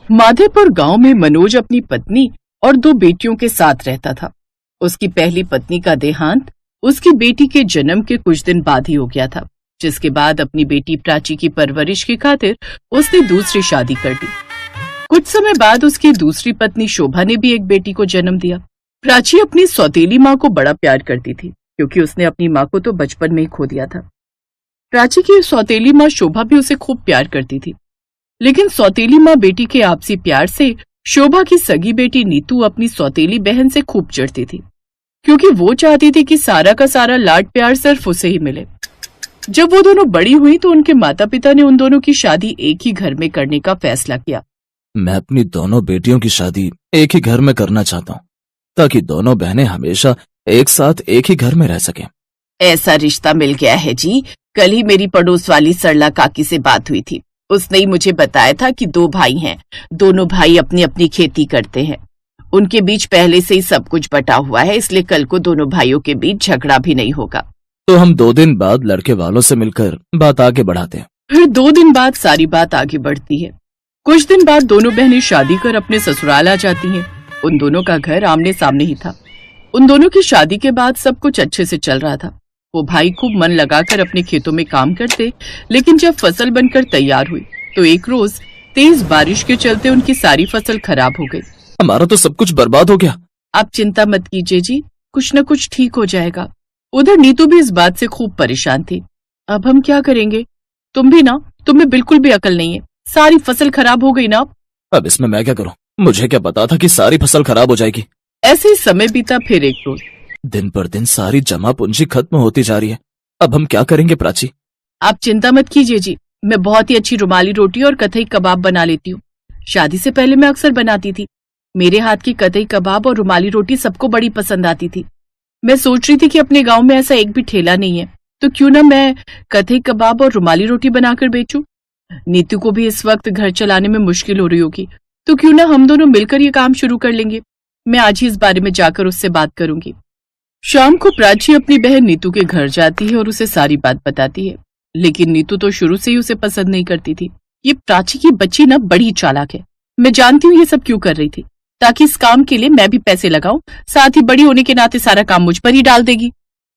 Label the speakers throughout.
Speaker 1: माधेपुर गांव में मनोज अपनी पत्नी और 2 बेटियों के साथ रहता था। उसकी पहली पत्नी का देहांत उसकी बेटी के जन्म के कुछ दिन बाद ही हो गया था, जिसके बाद अपनी बेटी प्राची की परवरिश की खातिर उसने दूसरी शादी कर दी। कुछ समय बाद उसकी दूसरी पत्नी शोभा ने भी एक बेटी को जन्म दिया। प्राची अपनी सौतेली माँ को बड़ा प्यार करती थी, क्योंकि उसने अपनी माँ को तो बचपन में ही खो दिया था। प्राची की सौतेली माँ शोभा भी उसे खूब प्यार करती थी, लेकिन सौतेली माँ बेटी के आपसी प्यार से शोभा की सगी बेटी नीतू अपनी सौतेली बहन से खूब चिढ़ती थी, क्योंकि वो चाहती थी कि सारा का सारा लाड प्यार सिर्फ उसे ही मिले। जब वो दोनों बड़ी हुई तो उनके माता पिता ने उन दोनों की शादी एक ही घर में करने का फैसला किया।
Speaker 2: मैं अपनी दोनों बेटियों की शादी एक ही घर में करना चाहता हूँ, ताकि दोनों बहनें हमेशा एक साथ एक ही घर में रह सकें।
Speaker 1: ऐसा रिश्ता मिल गया है जी। कल ही मेरी पड़ोस वाली सरला काकी से बात हुई थी। उसने ही मुझे बताया था कि 2 भाई हैं, दोनों भाई अपनी अपनी खेती करते हैं। उनके बीच पहले से ही सब कुछ बटा हुआ है, इसलिए कल को दोनों भाइयों के बीच झगड़ा भी नहीं होगा।
Speaker 2: तो हम 2 दिन बाद लड़के वालों से मिलकर बात आगे बढ़ाते हैं।
Speaker 1: फिर 2 दिन बाद सारी बात आगे बढ़ती है। कुछ दिन बाद दोनों बहनें शादी कर अपने ससुराल आ जाती हैं। उन दोनों का घर आमने सामने ही था। उन दोनों की शादी के बाद सब कुछ अच्छे से चल रहा था। वो भाई खूब मन लगाकर अपने खेतों में काम करते, लेकिन जब फसल बनकर तैयार हुई तो एक रोज तेज बारिश के चलते उनकी सारी फसल खराब हो गई।
Speaker 2: हमारा तो सब कुछ बर्बाद हो गया।
Speaker 1: आप चिंता मत कीजिए जी, कुछ न कुछ ठीक हो जाएगा। उधर नीतू भी इस बात से खूब परेशान थी। अब हम क्या करेंगे? तुम भी ना, तुम्हें बिल्कुल भी अकल नहीं है। सारी फसल खराब हो गई ना।
Speaker 2: अब इसमें मैं क्या करूं? मुझे क्या पता था कि सारी फसल खराब हो जाएगी।
Speaker 1: ऐसे ही समय बीता। फिर एक रोज
Speaker 2: दिन पर दिन सारी जमा पूंजी खत्म होती जा रही है। अब हम क्या करेंगे प्राची?
Speaker 1: आप चिंता मत कीजिए जी, मैं बहुत ही अच्छी रुमाली रोटी और कतई कबाब बना लेती हूँ। शादी से पहले मैं अक्सर बनाती थी। मेरे हाथ की कतई कबाब और रुमाली रोटी सबको बड़ी पसंद आती थी। मैं सोच रही थी कि अपने गांव में ऐसा एक भी ठेला नहीं है, तो क्यों ना मैं कतई कबाब और रुमाली रोटी बनाकर बेचूं। नीतू को भी इस वक्त घर चलाने में मुश्किल हो रही होगी, तो क्यों ना हम दोनों मिलकर ये काम शुरू कर लेंगे। मैं आज ही इस बारे में जाकर उससे बात करूंगी। शाम को प्राची अपनी बहन नीतू के घर जाती है और उसे सारी बात बताती है, लेकिन नीतू तो शुरू से ही उसे पसंद नहीं करती थी। ये प्राची की बच्ची ना बड़ी चालाक है। मैं जानती हूँ ये सब क्यों कर रही थी, ताकि इस काम के लिए मैं भी पैसे लगाऊं, साथ ही बड़ी होने के नाते सारा काम मुझ पर ही डाल देगी।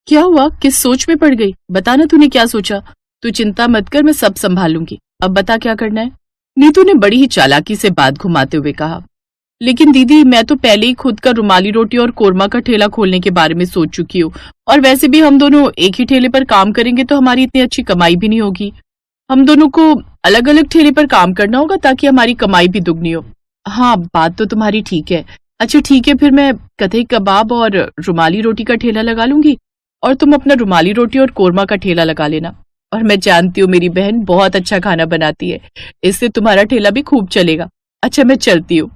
Speaker 1: क्या हुआ? किस सोच में पड़ गई? बताना तूने क्या सोचा। तू चिंता मत कर, मैं सब संभालूंगी। अब बता क्या करना है। नीतू ने बड़ी ही चालाकी से बात घुमाते हुए कहा, लेकिन दीदी मैं तो पहले ही खुद का रुमाली रोटी और कोरमा का ठेला खोलने के बारे में सोच चुकी हूँ, और वैसे भी हम दोनों एक ही ठेले पर काम करेंगे तो हमारी इतनी अच्छी कमाई भी नहीं होगी। हम दोनों को अलग अलग ठेले पर काम करना होगा ताकि हमारी कमाई भी दुगनी हो। हाँ, बात तो तुम्हारी ठीक है। अच्छा ठीक है, फिर मैं कतई कबाब और रुमाली रोटी का ठेला लगा लूंगी और तुम अपना रुमाली रोटी और कोरमा का ठेला लगा लेना। और मैं जानती हूँ मेरी बहन बहुत अच्छा खाना बनाती है, इससे तुम्हारा ठेला भी खूब चलेगा। अच्छा मैं चलती हूँ।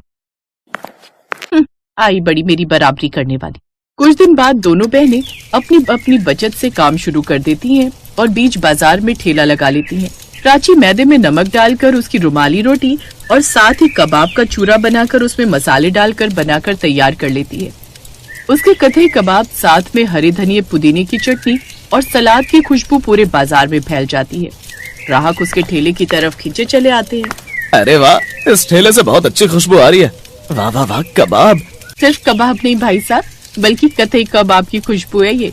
Speaker 1: आई बड़ी मेरी बराबरी करने वाली। कुछ दिन बाद दोनों बहनें अपनी अपनी बचत से काम शुरू कर देती हैं और बीच बाजार में ठेला लगा लेती हैं। प्राची मैदे में नमक डालकर उसकी रुमाली रोटी और साथ ही कबाब का चूरा बनाकर उसमें मसाले डालकर बनाकर तैयार कर लेती है। उसके कतई कबाब साथ में हरे धनिये पुदीने की चटनी और सलाद की खुशबू पूरे बाजार में फैल जाती है। ग्राहक उसके ठेले की तरफ खींचे चले आते हैं।
Speaker 2: अरे वाह, इस ठेले से बहुत अच्छी खुशबू आ रही है। वाह वाह वाह, कबाब।
Speaker 1: सिर्फ कबाब नहीं भाई साहब, बल्कि कतई कबाब की खुशबू है ये।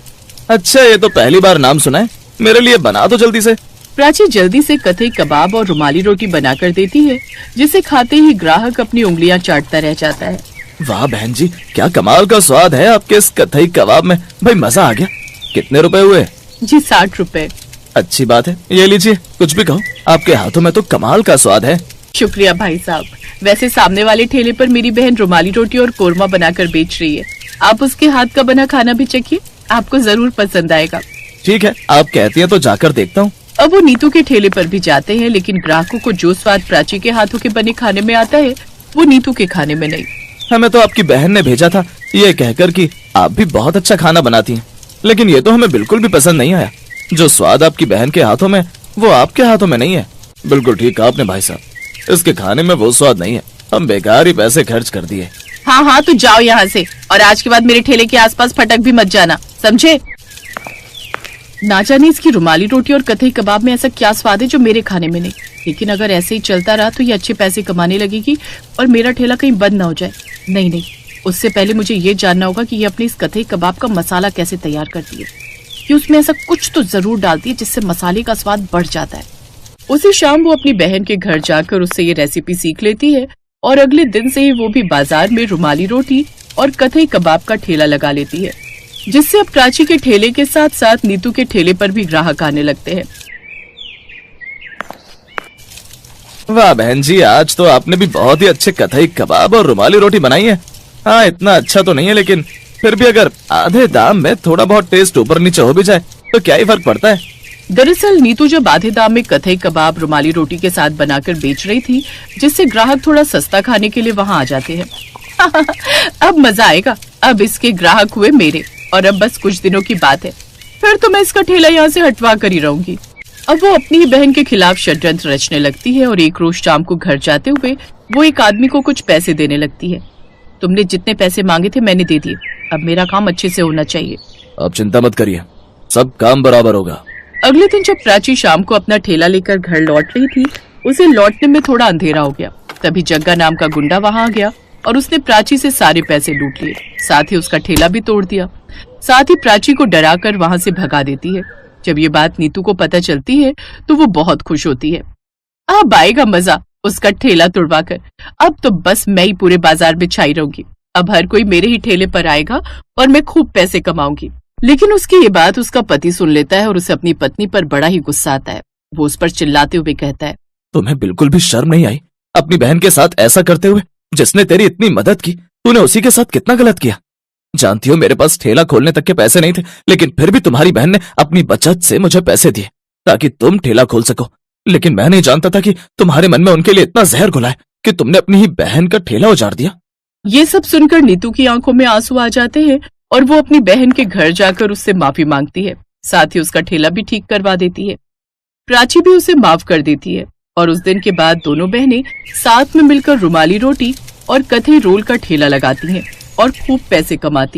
Speaker 2: अच्छा, ये तो पहली बार नाम सुना है। मेरे लिए बना दो जल्दी से।
Speaker 1: प्राची जल्दी से कतई कबाब और रुमाली रोटी बनाकर देती है, जिसे खाते ही ग्राहक अपनी उंगलियां चाटता रह जाता है।
Speaker 2: वाह बहन जी, क्या कमाल का स्वाद है आपके इस कतई कबाब में। भाई मजा आ गया। कितने रुपए हुए?
Speaker 1: जी 60 रुपए।
Speaker 2: अच्छी बात है, ये लीजिए। कुछ भी कहो, आपके हाथों में तो कमाल का स्वाद है।
Speaker 1: शुक्रिया भाई साहब। वैसे सामने वाले ठेले पर मेरी बहन रुमाली रोटी और कोरमा बनाकर बेच रही है। आप उसके हाथ का बना खाना भी चखिए, आपको जरूर पसंद आएगा।
Speaker 2: ठीक है, आप कहती हैं तो जाकर देखता हूँ।
Speaker 1: अब वो नीतू के ठेले पर भी जाते हैं, लेकिन ग्राहकों को जो स्वाद प्राची के हाथों के बने खाने में आता है वो नीतू के खाने में नहीं।
Speaker 2: हमें तो आपकी बहन ने भेजा था ये कहकर कि आप भी बहुत अच्छा खाना बनाती हैं, लेकिन ये तो हमें बिल्कुल भी पसंद नहीं आया। जो स्वाद आपकी बहन के हाथों में वो आपके हाथों में नहीं है। बिल्कुल ठीक कहा आपने भाई साहब, इसके खाने में वो स्वाद नहीं है। हम बेकार ही पैसे खर्च कर दिए।
Speaker 1: हाँ हाँ, तो जाओ यहाँ से, और आज के बाद मेरे ठेले के आसपास फटक भी मत जाना, समझे? ना जाने इसकी रुमाली रोटी और कतई कबाब में ऐसा क्या स्वाद है जो मेरे खाने में नहीं। लेकिन अगर ऐसे ही चलता रहा तो ये अच्छे पैसे कमाने लगेगी और मेरा ठेला कहीं बंद ना हो जाए। नहीं नहीं, उससे पहले मुझे ये जानना होगा कि ये अपने इस कथई कबाब का मसाला कैसे तैयार करती है, कि उसमें ऐसा कुछ तो जरूर डालती है जिससे मसाले का स्वाद बढ़ जाता है। उसी शाम वो अपनी बहन के घर जाकर उससे ये रेसिपी सीख लेती है और अगले दिन से ही वो भी बाजार में रुमाली रोटी और कथई कबाब का ठेला लगा लेती है, जिससे अब प्राची के ठेले के साथ साथ नीतू के ठेले पर भी ग्राहक आने लगते हैं।
Speaker 2: वाह बहन जी, आज तो आपने भी बहुत ही अच्छे कथई कबाब और रुमाली रोटी बनाई है। हाँ, इतना अच्छा तो नहीं है, लेकिन फिर भी अगर आधे दाम में थोड़ा बहुत टेस्ट ऊपर नीचे हो भी जाए तो क्या ही फर्क पड़ता है।
Speaker 1: दरअसल नीतू जब आधे दाम में कथई कबाब रुमाली रोटी के साथ बनाकर बेच रही थी, जिससे ग्राहक थोड़ा सस्ता खाने के लिए वहाँ आ जाते हैं। अब मजा आएगा, अब इसके ग्राहक हुए मेरे, और अब बस कुछ दिनों की बात है, फिर तो मैं इसका ठेला यहाँ से हटवा कर ही रहूंगी। अब वो अपनी ही बहन के खिलाफ षड्यंत्र रचने लगती है और एक रोज शाम को घर जाते हुए वो एक आदमी को कुछ पैसे देने लगती है। तुमने जितने पैसे मांगे थे मैंने दे दिए, अब मेरा काम अच्छे से होना चाहिए।
Speaker 2: आप चिंता मत करिए, सब काम बराबर होगा।
Speaker 1: अगले दिन जब प्राची शाम को अपना ठेला लेकर घर लौट रही थी, उसे लौटने में थोड़ा अंधेरा हो गया। तभी जग्गा नाम का गुंडा वहां आ गया और उसने प्राची से सारे पैसे लूट लिए, साथ ही उसका ठेला भी तोड़ दिया। साथ ही प्राची को डराकर वहां से भगा देती है। जब ये बात नीतू को पता चलती है तो वो बहुत खुश होती है। अब आएगा मजा उसका ठेला तोड़वाकर, अब तो बस मैं ही पूरे बाजार में छाई रहूंगी। अब हर कोई मेरे ही ठेले पर आएगा और मैं खूब पैसे कमाऊंगी। लेकिन उसकी ये बात उसका पति सुन लेता है और उसे अपनी पत्नी पर बड़ा ही गुस्सा आता है। वो उस पर चिल्लाते हुए कहता है,
Speaker 2: तुम्हें बिल्कुल भी शर्म नहीं आई अपनी बहन के साथ ऐसा करते हुए? जिसने तेरी इतनी मदद की, तूने उसी के साथ कितना गलत किया। जानती हो मेरे पास ठेला खोलने तक के पैसे नहीं थे, लेकिन फिर भी तुम्हारी बहन ने अपनी बचत से मुझे पैसे दिए ताकि तुम ठेला खोल सको। लेकिन मैं नहीं जानता था कि तुम्हारे मन में उनके लिए इतना जहर घुला है कि तुमने अपनी ही बहन का ठेला उजाड़ दिया।
Speaker 1: ये सब सुनकर नीतू की आंखों में आंसू आ जाते हैं और वो अपनी बहन के घर जाकर उससे माफी मांगती है, साथ ही उसका ठेला भी ठीक करवा देती है। प्राची भी उसे माफ कर देती है और उस दिन के बाद दोनों बहनें साथ में मिलकर रुमाली रोटी और कथई रोल का ठेला लगाती हैं और खूब पैसे कमाती।